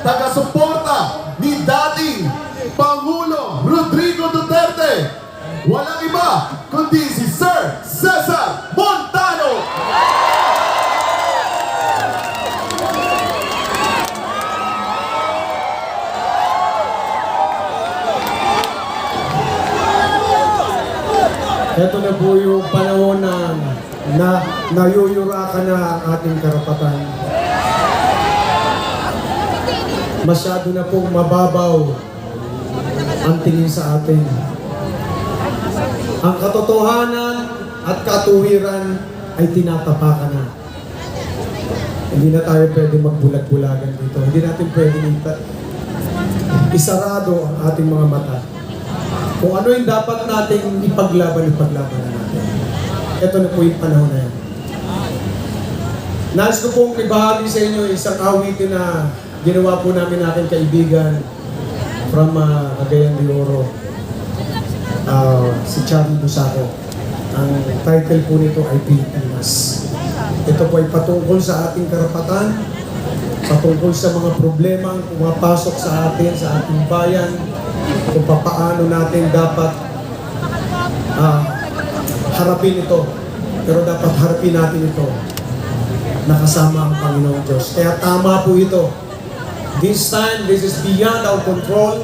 taga-suporta ni dating Pangulo Rodrigo Duterte. Walang iba kundi si Sir Cesar Montano. Ito na po yung panahon na nayuyurakan na ang ating karapatan. Masyado na pong mababaw ang tingin sa atin. Ang katotohanan at katuwiran ay tinatapakan na. Hindi na tayo pwede magbulag-bulagan dito. Hindi natin pwede isarado ang ating mga mata. Kung ano yung dapat nating ipaglaban na natin. Ito na po yung panahon na yan. Nais ko pong ibahagi sa inyo isang awitin na ginawa po namin aking kaibigan from Cagayan de Oro, si Charlie Busaco. Ang title po nito ay Pilipinas. Ito po ay patungkol sa ating karapatan, patungkol sa mga problemang pumapasok sa atin, sa ating bayan, kung paano natin dapat harapin ito. Pero dapat harapin natin ito nakasama ang Panginoong Diyos. Kaya tama po ito. This time, this is beyond our control.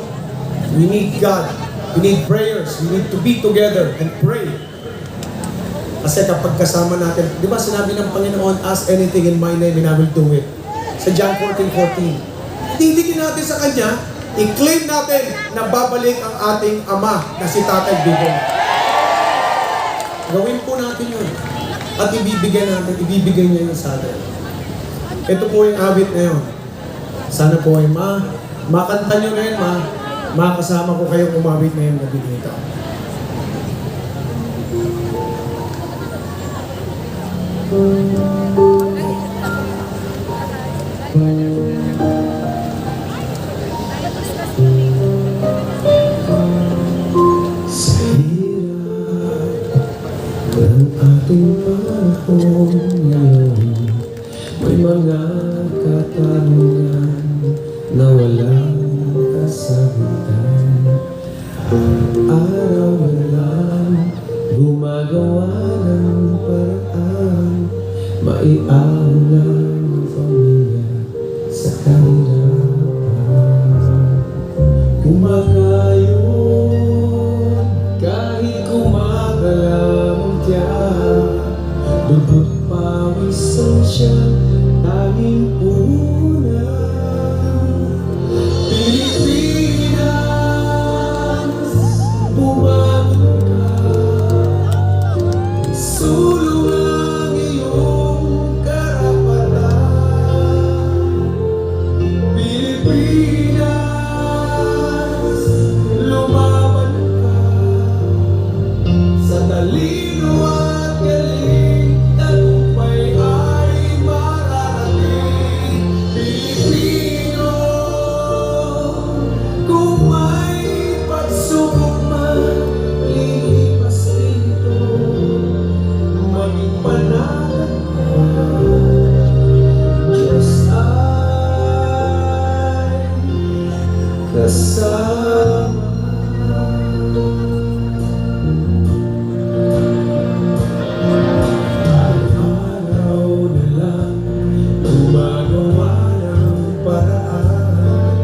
We need God. We need prayers. We need to be together and pray. Kasi kapag kasama natin, di ba sinabi ng Panginoon, ask anything in my name and I will do it. Sa John 14:14. Titigin natin sa Kanya, i-claim natin na babalik ang ating Ama na si Tatay Digong. Gawin po natin yun. At ibibigay niya yun sa atin. Ito po yung habit na yun. Sana po ay makanta nyo na yun, makasama ko kayong umawit na yun gabi dito. Ating panahon ngayon, may mga katanungan na walang kasagutan. Araw na lang gumagawa ng paraan, maiaw lang ang pamilya sa kahirapan. Kumakayon kahit kumakalam ang tiyan, dugot pawisan siya, tanging una. Pilipinas, bumangon ka, isulong ang iyong karapatan. Pilipinas, lumaban ka sa talino at galing, tagumpay ay mararating. Pilipino, kung may pagsubok man, lilipas dito, maging panatag ka. Diyos ay kasama. Araw na lang gumagawa ng paraan,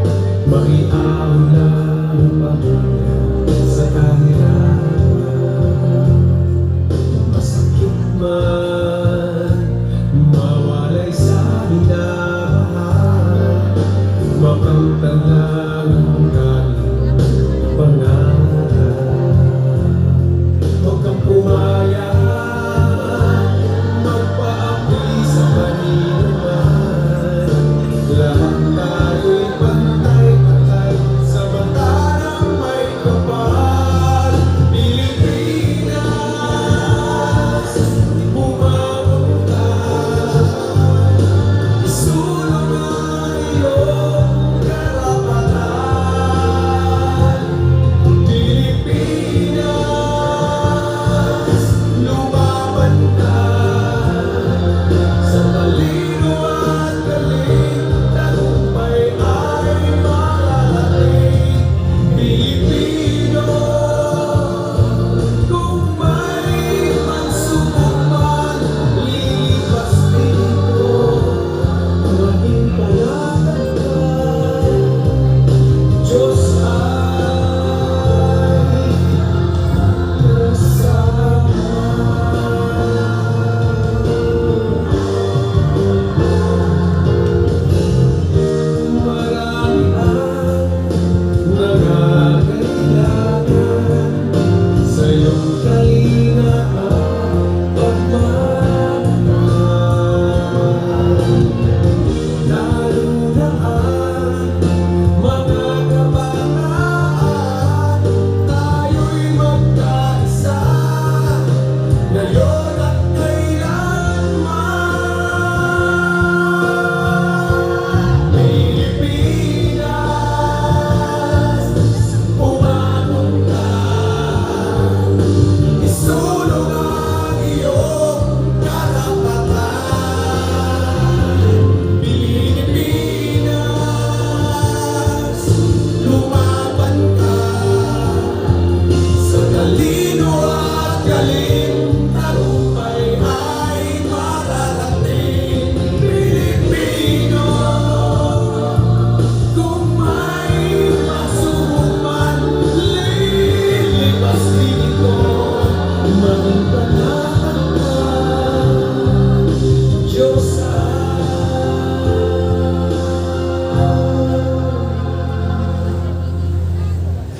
maiaw lang ang pamilya sa kahirapan. Masakit man mawalay sa minamahal, makamtan lang ang galing pangarap. Huwag kang pumayag, magpaapi sa maninuman. Lahat tayo'y pantay-pantay sa mata ng may kapal. Pilipinas, bumangon ka, isulong ang iyong karapatan.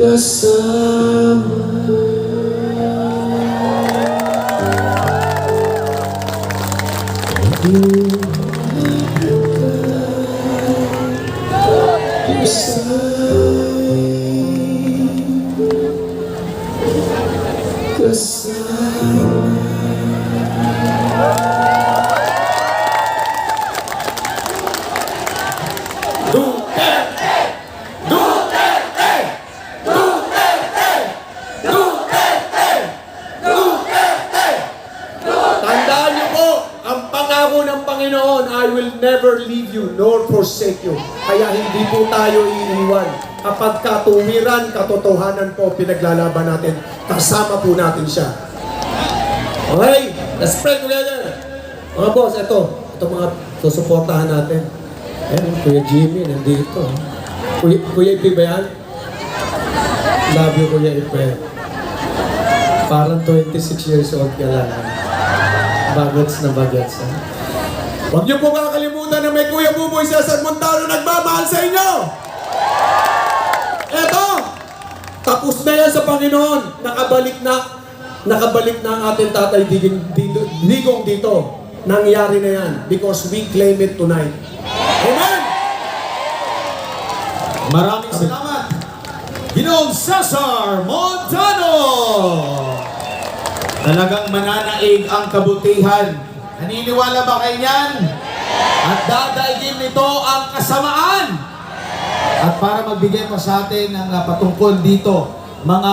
kasama. Tandaan niyo po, ang pangako ng Panginoon, I will never leave you nor forsake you. Kaya hindi po tayo iiwan. Kapag katuwiran, katotohanan po, pinaglalaban natin, kasama po natin siya. Okay, let's pray together. Mga boss, ito mga susuportahan natin. Ayan, Kuya Jimmy, nandito. Kuya Ipi ba yan? Love you, Kuya Ipi. Parang 26 years old ka lang. Bagets na bagets. Ha? Huwag niyo po kakalimutan na may Kuya Buboy Cesar Montano nagmamahal sa inyo! Eto! Tapos na yan sa Panginoon. Nakabalik na ang ating tatay Digong dito. Nangyari na yan because we claim it tonight. Amen! Maraming salamat, Ginoong Cesar Montano! Talagang mananaig ang kabutihan. Naniniwala ba kayo niyan? At dadaigin nito ang kasamaan. At para magbigay pa sa atin ng patungkol dito, mga